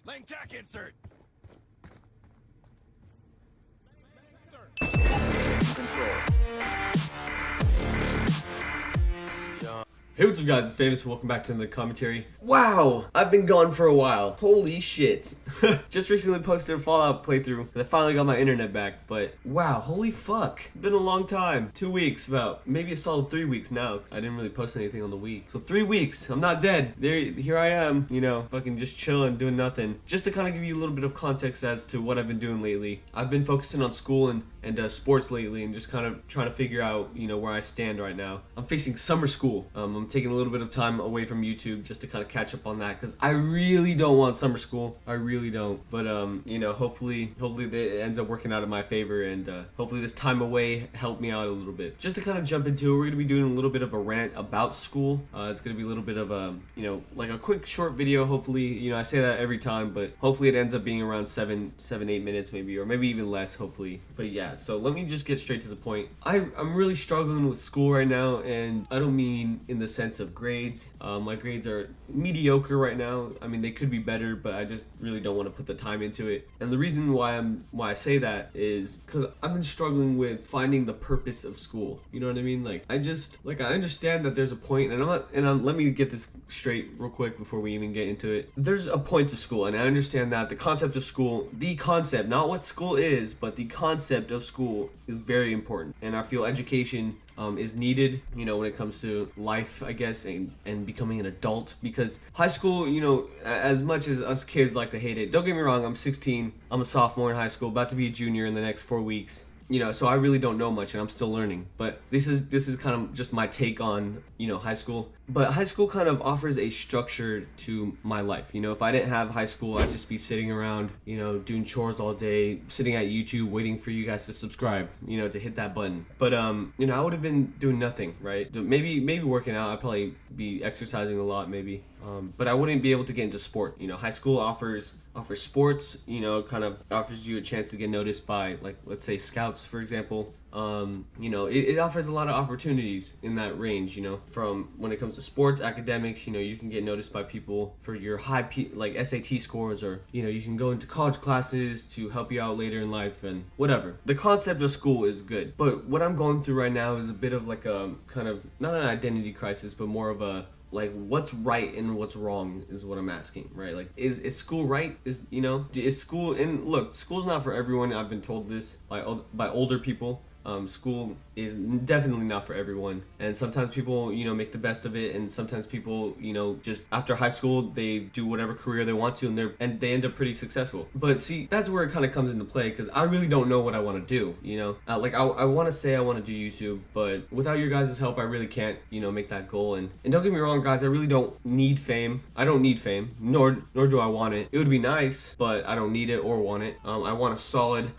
Laying tack insert. Hey, what's up guys, it's Famous, welcome back to another commentary. Wow, I've been gone for a while. Holy shit. Just recently posted a Fallout playthrough, and I finally got my internet back, but wow, holy fuck. Been a long time. 2 weeks, about, maybe a solid 3 weeks now. I didn't really post anything on the week. So 3 weeks, I'm not dead. Here I am, you know, fucking just chilling, doing nothing. Just to kind of give you a little bit of context as to what I've been doing lately. I've been focusing on school and sports lately, and just kind of trying to figure out, you know, where I stand right now. I'm facing summer school. I'm taking a little bit of time away from YouTube just to kind of catch up on that, because I really don't want summer school. I really don't. But you know, hopefully it ends up working out in my favor, and hopefully this time away helped me out a little bit. Just to kind of jump into it, we're gonna be doing a little bit of a rant about school. It's gonna be a little bit of a, you know, like a quick short video. Hopefully, you know, I say that every time, but hopefully it ends up being around 7-8 minutes maybe, or maybe even less, hopefully. But yeah, so let me just get straight to the point. I'm really struggling with school right now, and I don't mean in the sense of grades. My grades are mediocre right now. I mean, they could be better, but I just really don't want to put the time into it. And the reason why I say that is because I've been struggling with finding the purpose of school. You know what I mean? Like, I understand that there's a point, and let me get this straight real quick before we even get into it. There's a point to school, and I understand that the concept of school, not what school is, but the concept of school is very important. And I feel education is needed, you know, when it comes to life, I guess, and becoming an adult. Because high school, you know, as much as us kids like to hate it, don't get me wrong, I'm 16, I'm a sophomore in high school, about to be a junior in the next 4 weeks. You know, so I really don't know much, and I'm still learning. But this is kind of just my take on, you know, high school. But high school kind of offers a structure to my life. You know, if I didn't have high school, I'd just be sitting around, you know, doing chores all day, sitting at YouTube, waiting for you guys to subscribe, you know, to hit that button. But you know, I would have been doing nothing, right? Maybe working out. I'd probably be exercising a lot, maybe. But I wouldn't be able to get into sport. You know, high school offers sports, you know, kind of offers you a chance to get noticed by, like, let's say scouts, for example. You know, it offers a lot of opportunities in that range, you know, from when it comes to sports, academics. You know, you can get noticed by people for your like SAT scores, or, you know, you can go into college classes to help you out later in life and whatever. The concept of school is good, but what I'm going through right now is a bit of like a kind of, not an identity crisis, but more of a, like, what's right and what's wrong is what I'm asking, right? Like, is school right? Is school, and look, school's not for everyone. I've been told this by older people. School is definitely not for everyone, and sometimes people, you know, make the best of it, and sometimes people, you know, just after high school they do whatever career they want to, and they end up pretty successful. But see, that's where it kind of comes into play, because I really don't know what I want to do, you know. Like, I want to say I want to do YouTube, but without your guys' help I really can't, you know, make that goal. And don't get me wrong, guys, I really don't need fame. I don't need fame, nor do I want it. It would be nice, but I don't need it or want it. I want a solid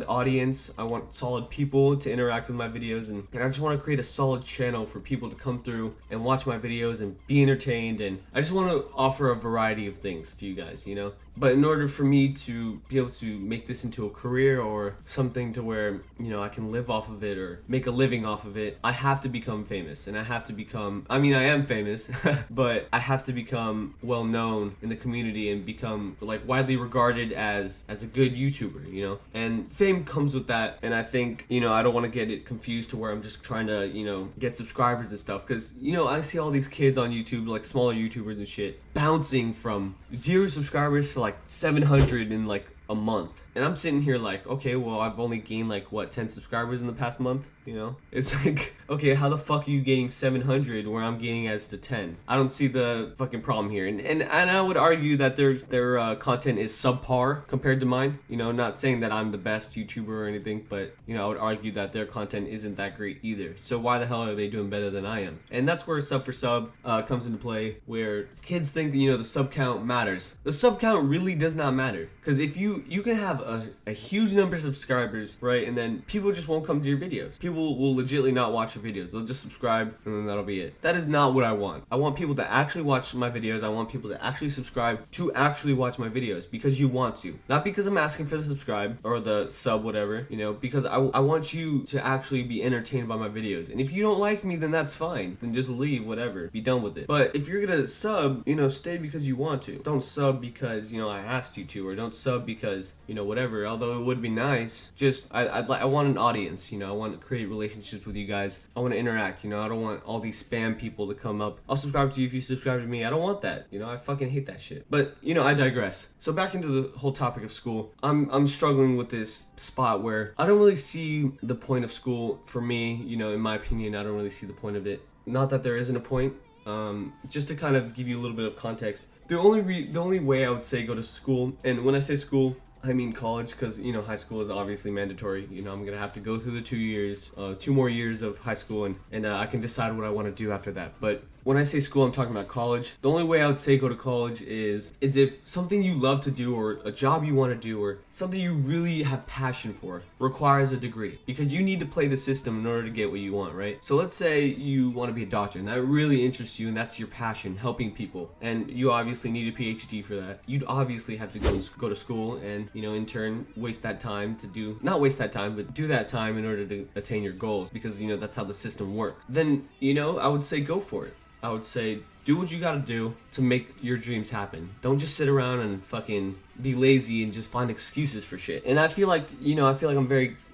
audience. I want solid people to interact with my videos, and I just want to create a solid channel for people to come through and watch my videos and be entertained, and I just want to offer a variety of things to you guys, you know. But in order for me to be able to make this into a career or something to where, you know, I can live off of it or make a living off of it, I have to become famous, and I have to become, I mean, I am famous, but I have to become well known in the community and become, like, widely regarded as a good YouTuber, you know. And fame comes with that, and I think, you know, I don't want to get it confused to where I'm just trying to, you know, get subscribers and stuff, because, you know, I see all these kids on YouTube, like smaller YouTubers and shit, bouncing from 0 subscribers to like 700 in like a month, and I'm sitting here like, okay, well, I've only gained like, what, 10 subscribers in the past month, you know. It's like, okay, how the fuck are you getting 700 where I'm gaining as to 10? I don't see the fucking problem here. And I would argue that their content is subpar compared to mine, you know. Not saying that I'm the best YouTuber or anything, but, you know, I would argue that their content isn't that great either. So why the hell are they doing better than I am? And that's where sub for sub comes into play, where kids think that, you know, the sub count matters. The sub count really does not matter, because if you can have a huge number of subscribers, right, and then people just won't come to your videos. People will legitimately not watch your videos. They'll just subscribe, and then that'll be it. That is not what I want. I want people to actually watch my videos. I want people to actually subscribe to actually watch my videos, because you want to. Not because I'm asking for the subscribe or the sub, whatever, you know, because I want you to actually be entertained by my videos. And if you don't like me, then that's fine. Then just leave, whatever. Be done with it. But if you're gonna sub, you know, stay because you want to. Don't sub because, you know, I asked you to, or don't sub because, you know, whatever. Although it would be nice, just I want an audience, you know. I want to create relationships with you guys. I want to interact, you know. I don't want all these spam people to come up. I'll subscribe to you if you subscribe to me. I don't want that, you know. I fucking hate that shit. But, you know, I digress. So back into the whole topic of school. I'm struggling with this spot where I don't really see the point of school for me, you know. In my opinion, I don't really see the point of it. Not that there isn't a point. Just to kind of give you a little bit of context, the only way I would say go to school, and when I say school, I mean college, because, you know, high school is obviously mandatory. You know, I'm gonna have to go through the 2 more years of high school, and I can decide what I want to do after that. But when I say school, I'm talking about college. The only way I would say go to college is if something you love to do, or a job you want to do, or something you really have passion for requires a degree, because you need to play the system in order to get what you want, right? So let's say you want to be a doctor and that really interests you and that's your passion, helping people, and you obviously need a PhD for that. You'd obviously have to go to school and, you know, in turn waste that time to do, not waste that time, but do that time in order to attain your goals, because, you know, that's how the system works. Then, you know, I would say go for it. I would say do what you gotta do to make your dreams happen. Don't just sit around and fucking be lazy and just find excuses for shit. And I feel like, you know,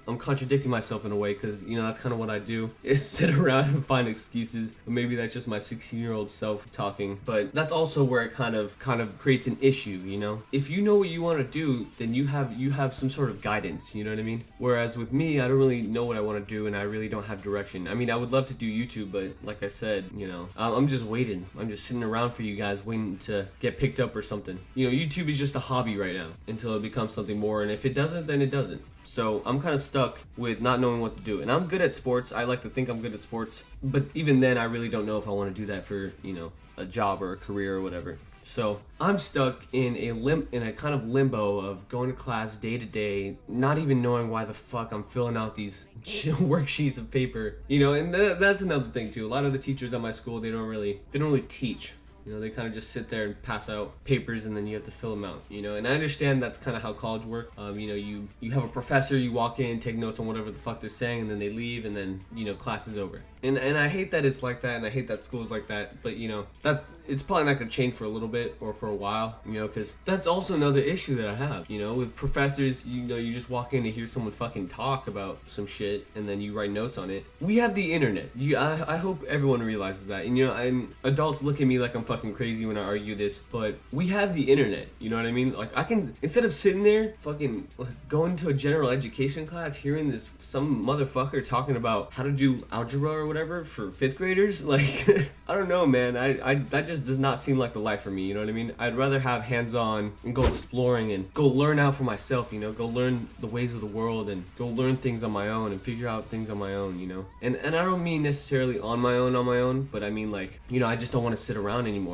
I'm contradicting myself in a way, because, you know, that's kind of what I do, is sit around and find excuses. Maybe that's just my 16-year-old self talking, but that's also where it kind of creates an issue, you know? If you know what you want to do, then you have some sort of guidance, you know what I mean? Whereas with me, I don't really know what I want to do, and I really don't have direction. I mean, I would love to do YouTube, but like I said, you know, I'm just waiting. I'm just sitting around for you guys, waiting to get picked up or something. You know, YouTube is just a hobby right now until it becomes something more, and if it doesn't, then it doesn't. So I'm kind of stuck with not knowing what to do. And I'm good at sports. I like to think I'm good at sports. But even then, I really don't know if I want to do that for, you know, a job or a career or whatever. So I'm stuck in a kind of limbo of going to class day to day, not even knowing why the fuck I'm filling out these worksheets of paper. You know, and that's another thing too. A lot of the teachers at my school, they don't really teach. You know, they kind of just sit there and pass out papers, and then you have to fill them out, you know. And I understand that's kind of how college works. You know, you have a professor, you walk in, take notes on whatever the fuck they're saying, and then they leave, and then, you know, class is over. And I hate that it's like that, and I hate that school's like that. But, you know, it's probably not going to change for a little bit or for a while, you know, because that's also another issue that I have, you know, with professors. You know, you just walk in to hear someone fucking talk about some shit, and then you write notes on it. We have the internet. I hope everyone realizes that. And, you know, and adults look at me like I'm fucking crazy when I argue this, but we have the internet, you know what I mean? Like, I can, instead of sitting there fucking going to a general education class, hearing some motherfucker talking about how to do algebra or whatever for 5th graders, like, I don't know, man. I that just does not seem like the life for me, you know what I mean? I'd rather have hands-on and go exploring and go learn out for myself, you know, go learn the ways of the world and go learn things on my own and figure out things on my own, you know? And I don't mean necessarily on my own, but I mean, like, you know, I just don't want to sit around anymore.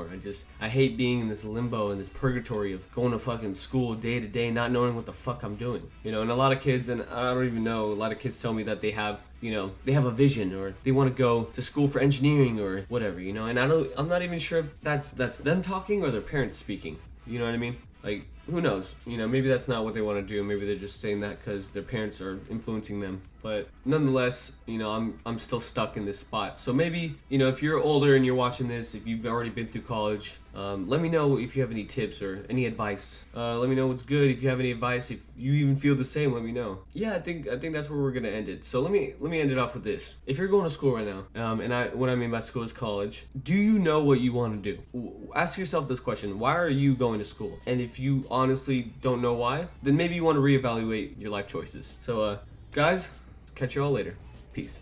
I hate being in this limbo and this purgatory of going to fucking school day to day, not knowing what the fuck I'm doing, you know. And a lot of kids, and I don't even know, a lot of kids tell me that they have, you know, they have a vision, or they want to go to school for engineering or whatever, you know. And I'm not even sure if that's them talking or their parents speaking, you know what I mean? Like, who knows? You know, maybe that's not what they want to do. Maybe they're just saying that because their parents are influencing them. But nonetheless, you know, I'm still stuck in this spot. So maybe, you know, if you're older and you're watching this, if you've already been through college, let me know if you have any tips or any advice. Let me know what's good. If you have any advice, if you even feel the same, let me know. Yeah, I think that's where we're gonna end it. So let me end it off with this. If you're going to school right now, and what I mean by school is college, do you know what you want to do? Ask yourself this question: why are you going to school? And if you honestly don't know why, then maybe you want to reevaluate your life choices. So, guys, catch you all later. Peace.